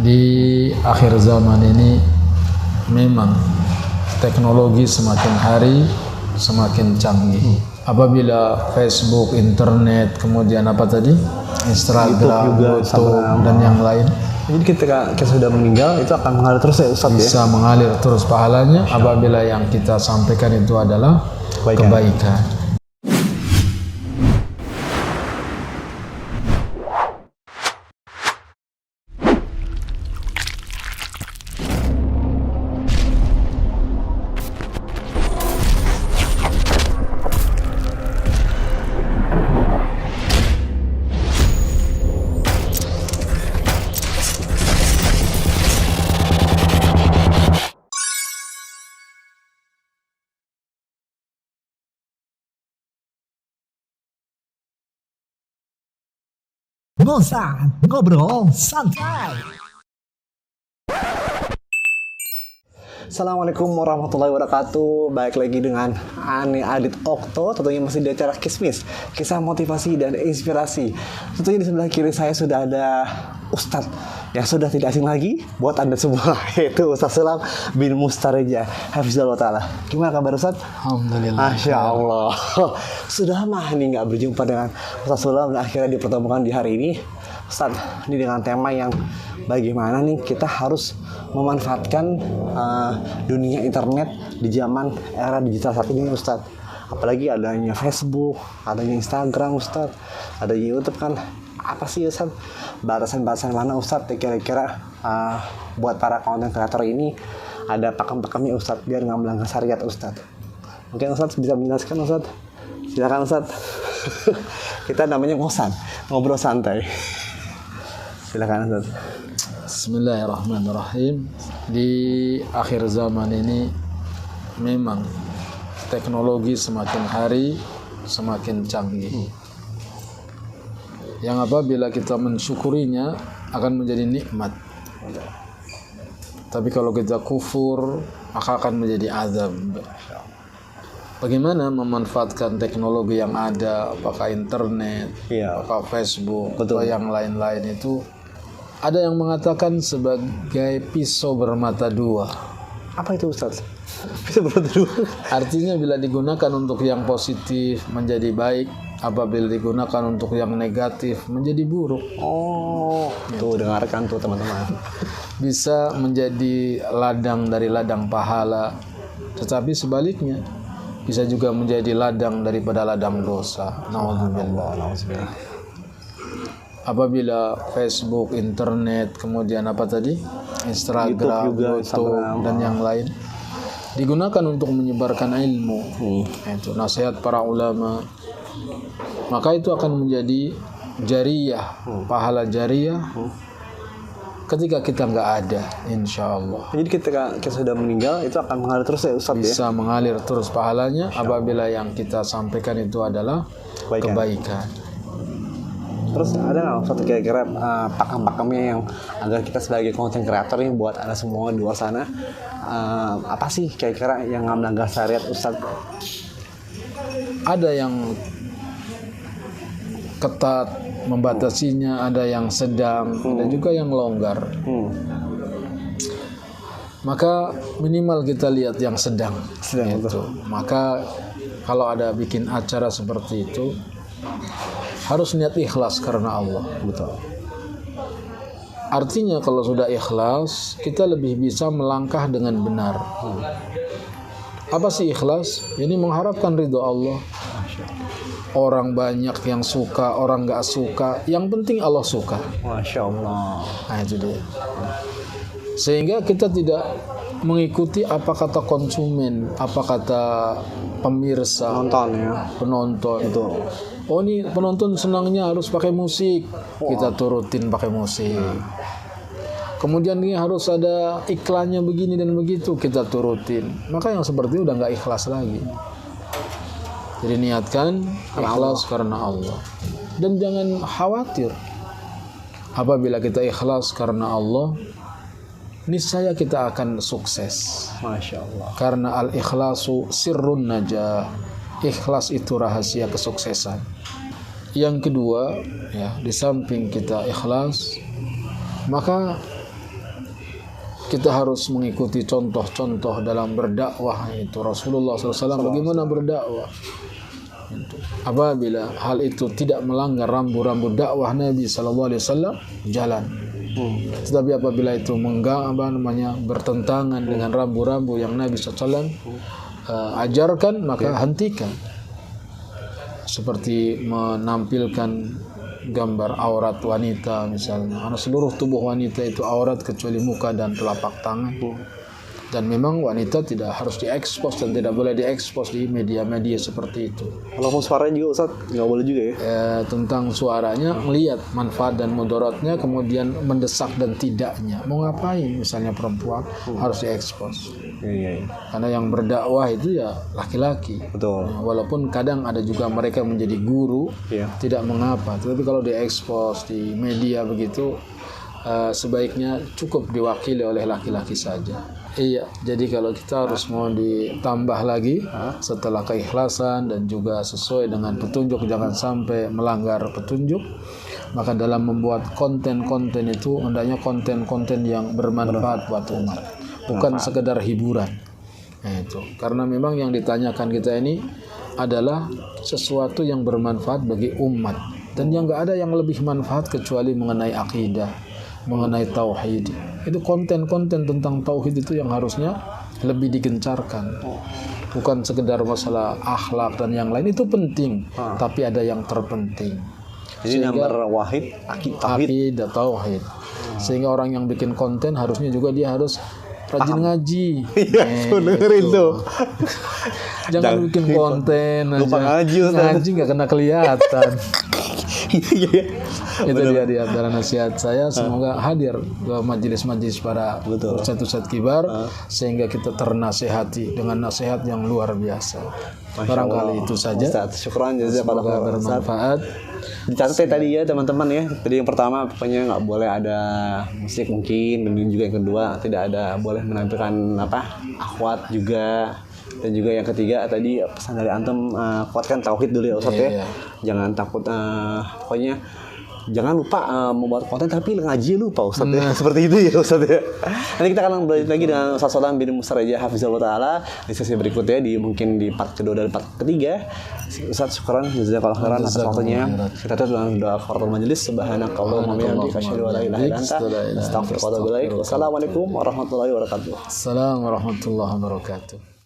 Di akhir zaman ini memang teknologi semakin hari semakin canggih. Apabila Facebook, internet, kemudian apa tadi? Instagram, YouTube, dan yang lain. Jadi ketika kita sudah meninggal itu akan mengalir terus ya Ustaz ya? Bisa mengalir terus pahalanya apabila yang kita sampaikan itu adalah kebaikan. Ngobrol santai. Assalamualaikum warahmatullahi wabarakatuh. Baik lagi dengan Ani Adit Okto. Tentunya masih di acara Kismis, kisah motivasi dan inspirasi. Tentunya di sebelah kiri saya sudah ada Ustadz yang sudah tidak asing lagi buat Anda semua, yaitu Ustadz Sulam bin Mustareja Hafizahullah Ta'ala. Gimana kabar Ustadz? Alhamdulillah. Masya Allah. Sudah lama nih nggak berjumpa dengan Ustadz Sulam dan akhirnya dipertemukan di hari ini. Ustadz, ini dengan tema yang bagaimana nih kita harus memanfaatkan dunia internet di zaman era digital saat ini Ustadz. Apalagi adanya Facebook, adanya Instagram Ustadz, adanya YouTube kan. Apa sih Ustadz? Batasan-batasan mana Ustadz kira-kira buat para konten kreator ini ada pakem-pakemnya Ustadz biar nggak melanggar syariat Ustadz. Mungkin Ustadz bisa menjelaskan Ustadz. Silakan Ustadz. Kita namanya ngobrol santai. Silakan Ustadz. Bismillahirrahmanirrahim. Di akhir zaman ini memang teknologi semakin hari semakin canggih. Yang apabila kita mensyukurinya akan menjadi nikmat. Tapi kalau kita kufur maka akan menjadi azab. Bagaimana memanfaatkan teknologi yang ada, apakah internet, apakah Facebook, atau yang lain-lain itu, ada yang mengatakan sebagai pisau bermata dua. Apa itu Ustaz? Pisau bermata dua? Artinya bila digunakan untuk yang positif menjadi baik, apabila digunakan untuk yang negatif menjadi buruk. Oh, tuh dengarkan tuh teman-teman. Bisa menjadi ladang dari ladang pahala, tetapi sebaliknya bisa juga menjadi ladang daripada ladang dosa. Nauzubillah. Apabila Facebook, internet, kemudian apa tadi? Instagram, YouTube, dan yang lain digunakan untuk menyebarkan ilmu, itu nasihat para ulama, maka itu akan menjadi jariyah, pahala jariyah ketika kita nggak ada, insya Allah. Jadi ketika kita sudah meninggal itu akan mengalir terus ya Ustaz ya? Bisa mengalir terus pahalanya apabila yang kita sampaikan itu adalah kebaikan. Terus ada nggak satu kira-kira pakem-pakemnya yang agar kita sebagai konten kreator ini buat Anda semua di luar sana, apa sih kira-kira yang nggak melanggar syariat Ustaz? Ada yang ketat membatasinya, ada yang sedang, ada juga yang longgar. Maka minimal kita lihat yang sedang itu. Maka kalau ada bikin acara seperti itu harus niat ikhlas karena Allah. Betul. Artinya kalau sudah ikhlas, kita lebih bisa melangkah dengan benar. Apa sih ikhlas? Ini mengharapkan ridho Allah. Orang banyak yang suka, orang gak suka, yang penting Allah suka. Masya Allah. Nah itu dia. Sehingga kita tidak mengikuti apa kata konsumen, apa kata pemirsa, penonton. Itu. Oh ini penonton senangnya harus pakai musik, kita turutin pakai musik. Kemudian ini harus ada iklannya begini dan begitu, kita turutin. Maka yang seperti itu udah nggak ikhlas lagi. Jadi niatkan ikhlas karena Allah. Dan jangan khawatir. Apabila kita ikhlas karena Allah, niscaya kita akan sukses. Masya Allah. Karena al-ikhlasu sirrun najah. Ikhlas itu rahasia kesuksesan. Yang kedua, ya, di samping kita ikhlas, maka kita harus mengikuti contoh-contoh dalam berdakwah itu Rasulullah SAW bagaimana berdakwah. Apabila hal itu tidak melanggar rambu-rambu dakwah Nabi SAW, jalan. Tetapi apabila itu bertentangan dengan rambu-rambu yang Nabi SAW ajarkan, maka hentikan. Seperti menampilkan gambar aurat wanita misalnya, karena seluruh tubuh wanita itu aurat kecuali muka dan telapak tangan. Dan memang wanita tidak harus diekspos dan tidak boleh diekspos di media-media seperti itu. Kalau mau suaranya juga Ustaz, nggak boleh juga ya? Tentang suaranya, melihat manfaat dan mudaratnya, kemudian mendesak dan tidaknya. Mau ngapain misalnya perempuan harus diekspos. Iya. Karena yang berdakwah itu ya laki-laki. Betul. Walaupun kadang ada juga mereka menjadi guru, Iya. tidak mengapa. Tetapi kalau diekspos di media begitu, sebaiknya cukup diwakili oleh laki-laki saja. Iya, jadi kalau kita harus mau ditambah lagi setelah keikhlasan dan juga sesuai dengan petunjuk, jangan sampai melanggar petunjuk, maka dalam membuat konten-konten itu hendaknya konten-konten yang bermanfaat buat umat, bukan sekedar hiburan. Nah, itu karena memang yang ditanyakan kita ini adalah sesuatu yang bermanfaat bagi umat, dan yang nggak ada yang lebih manfaat kecuali mengenai akidah, mengenai tauhid. Itu konten-konten tentang tauhid itu yang harusnya lebih digencarkan, bukan sekedar masalah akhlak dan yang lain. Itu penting, tapi ada yang terpenting. Jadi nomor wahid akidah tauhid. Sehingga orang yang bikin konten harusnya juga dia harus rajin ngaji. Iya, dengerin tuh. Jangan bikin konten lupa aja. Ngaji nggak kena kelihatan. Iya. Itu dia di antara nasihat saya. Semoga hadir ke majelis-majelis para ustadz kibar, sehingga kita ternasihati dengan nasihat yang luar biasa. Barangkali itu saja. Ustaz, syukran jazakallahu Semoga bermanfaat. Dicatat tadi ya teman-teman ya. Tadi yang pertama pokoknya nggak boleh ada musik mungkin, dan juga yang kedua tidak ada boleh menampilkan akhwat juga. Dan juga yang ketiga tadi pesan dari antum, kuatkan tauhid dulu ya Ustaz ya. Jangan takut, pokoknya jangan lupa membuat konten tapi ngaji lupa Ustaz ya. Seperti itu ya Ustaz ya. Nanti kita akan belajar lagi dengan Ustaz Solam bin Mustarajah Hafizahullah Ta'ala di sesi berikutnya, mungkin di part kedua dan part ketiga. Ustaz, syukran jazakallahu khairan atas waktunya. Kita tutup dengan doa kafaratul majelis. Subhanakallahumma wa bihamdika asyhadu an la ilaha illa anta astaghfiruka wa atubu ilaik. Wassalamualaikum warahmatullahi wabarakatuh. Assalamualaikum warahmatullahi wabarakatuh.